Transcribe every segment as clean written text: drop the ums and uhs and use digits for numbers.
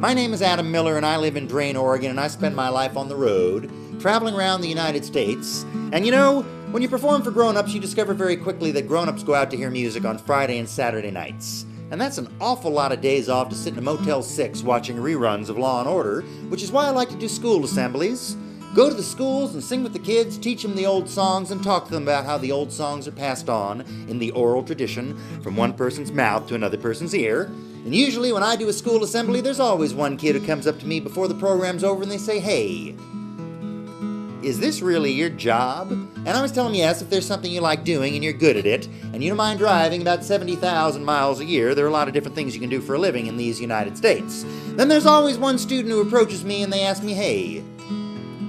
My name is Adam Miller, and I live in Drain, Oregon, and I spend my life on the road, traveling around the United States. And you know, when you perform for grown-ups, you discover very quickly that grown-ups go out to hear music on Friday and Saturday nights. And that's an awful lot of days off to sit in a Motel 6 watching reruns of Law & Order, which is why I like to do school assemblies. Go to the schools and sing with the kids, teach them the old songs, and talk to them about how the old songs are passed on in the oral tradition from one person's mouth to another person's ear. And usually when I do a school assembly, there's always one kid who comes up to me before the program's over and they say, "Hey, is this really your job?" And I was telling them, yes, if there's something you like doing and you're good at it, and you don't mind driving about 70,000 miles a year, there are a lot of different things you can do for a living in these United States. Then there's always one student who approaches me and they ask me, "Hey,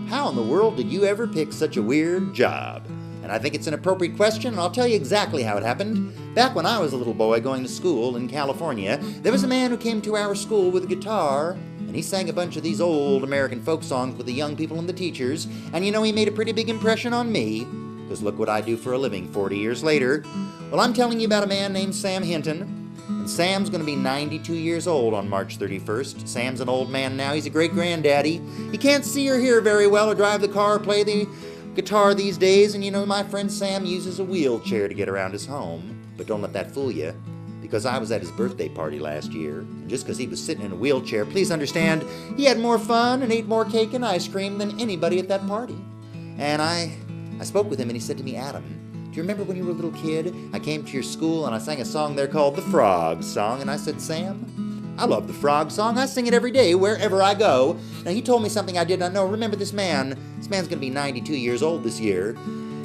how in the world did you ever pick such a weird job?" And I think it's an appropriate question, and I'll tell you exactly how it happened. Back when I was a little boy going to school in California, there was a man who came to our school with a guitar, and he sang a bunch of these old American folk songs with the young people and the teachers, and you know, he made a pretty big impression on me, because look what I do for a living 40 years later. Well, I'm telling you about a man named Sam Hinton, and Sam's going to be 92 years old on March 31st. Sam's an old man now. He's a great-granddaddy. He can't see or hear very well or drive the car or play the guitar these days, and you know, my friend Sam uses a wheelchair to get around his home. But don't let that fool you, because I was at his birthday party last year, and just because he was sitting in a wheelchair, please understand, he had more fun and ate more cake and ice cream than anybody at that party. And I spoke with him, and he said to me, "Adam, do you remember when you were a little kid, I came to your school and I sang a song there called the Frog Song?" And I said, "Sam, I love the Frog Song. I sing it every day wherever I go." Now, he told me something I did not know. Remember, this man's going to be 92 years old this year.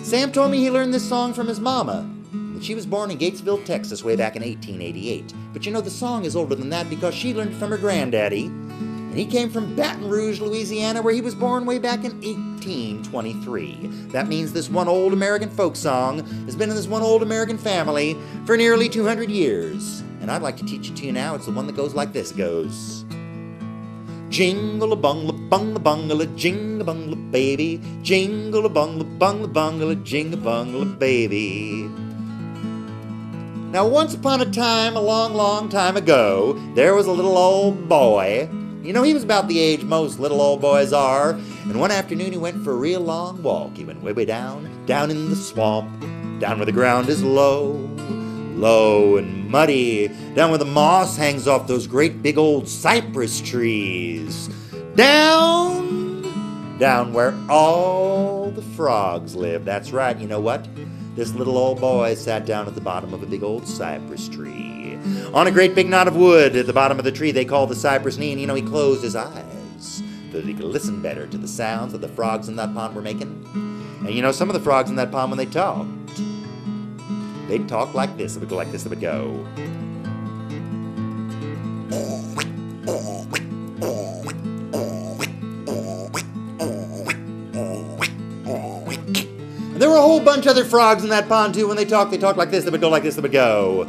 Sam told me he learned this song from his mama. That she was born in Gatesville, Texas, way back in 1888. But you know, the song is older than that because she learned it from her granddaddy. And he came from Baton Rouge, Louisiana, where he was born way back in 1823. That means this one old American folk song has been in this one old American family for nearly 200 years. And I'd like to teach it to you now. It's the one that goes like this. It goes, "Jingle-a-bung-la-bung-la-bung-la, jingle-a-bung-la, baby. Jingle-a-bung-la-bung-la-bung-la, jingle-a-bung-la, baby." Now, once upon a time, a long, long time ago, there was a little old boy. You know, he was about the age most little old boys are. And one afternoon, he went for a real long walk. He went way, way down in the swamp, down where the ground is low and muddy, down where the moss hangs off those great big old cypress trees, down where all the frogs live. That's right, you know what? This little old boy sat down at the bottom of a big old cypress tree, on a great big knot of wood at the bottom of the tree they call the cypress knee, and you know, he closed his eyes so that he could listen better to the sounds that the frogs in that pond were making. And you know, some of the frogs in that pond, when they talked, they'd talk like this. It would go like this. It would go, and there were a whole bunch of other frogs in that pond too. When they talked like this. They would go like this. They would go.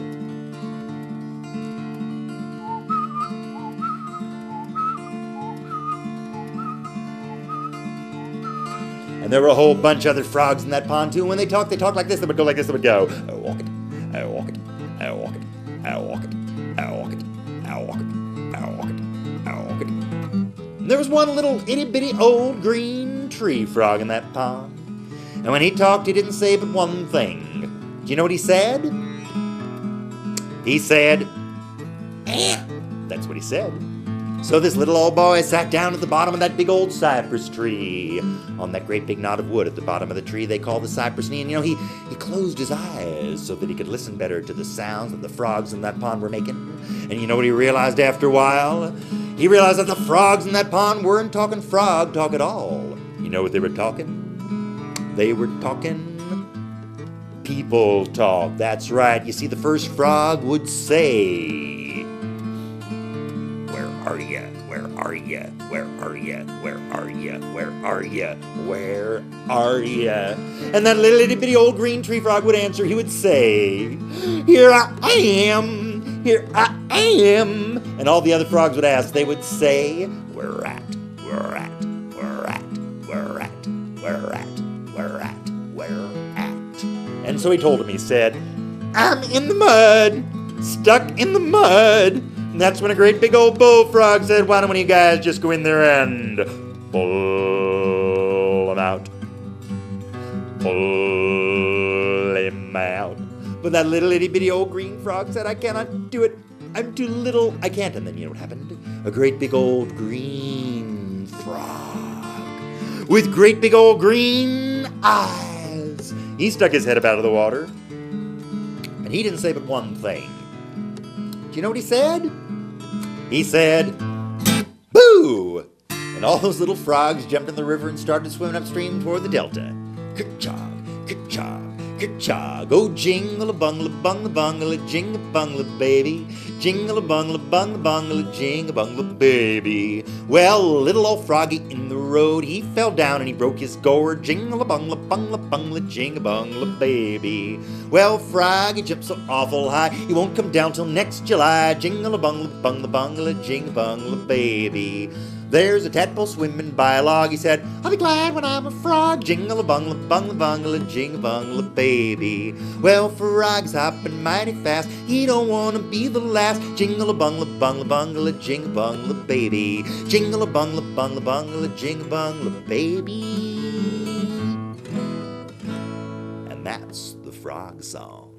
And there were a whole bunch of other frogs in that pond too. When they talked like this. They would go like this. They would go, "I walk it, I walk it, I walk it, I walk it, I walk it, I walk it, I walk it, I walk it." And there was one little itty-bitty old green tree frog in that pond. And when he talked, he didn't say but one thing. Do you know what he said? He said, "Eh." That's what he said. So this little old boy sat down at the bottom of that big old cypress tree, on that great big knot of wood at the bottom of the tree they call the cypress knee. And you know, he closed his eyes so that he could listen better to the sounds that the frogs in that pond were making. And you know what he realized after a while? He realized that the frogs in that pond weren't talking frog talk at all. You know what they were talking? They were talking people talk. That's right. You see, the first frog would say, "Where are ya? Where are ya? Where are ya? Where are ya? Where are ya? Where are ya?" And that little itty bitty old green tree frog would answer. He would say, "Here I am. Here I am." And all the other frogs would ask. They would say, "Where at? Where at? Where at? Where at? Where at? Where at? Where at?" And so he told him. He said, "I'm in the mud, stuck in the mud, And that's when a great big old bullfrog said, why don't one of you guys just go in there and pull him out? Pull him out. But that little itty bitty old green frog said, I cannot do it. I'm too little. I can't. And then you know what happened? A great big old green frog with great big old green eyes. He stuck his head up out of the water. And he didn't say but one thing. Do you know what he said? He said, boo! And all those little frogs jumped in the river and started swimming upstream toward the delta. Ka-chog, ka-chog, ka-chog. Oh, jingle-a-bungle-a-bungle-a-bungle-a, jing-a-bungle, baby. Jingle-a-bungle-a-bungle-a-bungle-a, jing-a-bungle, baby. Well, little old froggy in the road, he fell down and he broke his gourd. Jingle-a-bungle-a-bungle-a-bungle-a, jing-a-bungle, baby. Well, froggy jumped so awful high, he won't come down till next July. Jingle-a-bungle-a-bungle-a-bungle-a, jing-a-bungle, baby. There's a tadpole swimming by a log. He said, I'll be glad when I'm a frog. Jingle-a-bungle-a-bungle-a-bungle-a, jing-a-bungle, baby. Well, frog's hopping mighty fast. He don't want to be the last. Jingle-a-bungle-a-bungle-a-bungle-a, jing-a-bungle, baby. Jingle-a-bungle-a-bungle-a-bungle-a, jing-a-bungle, baby. And that's the frog song.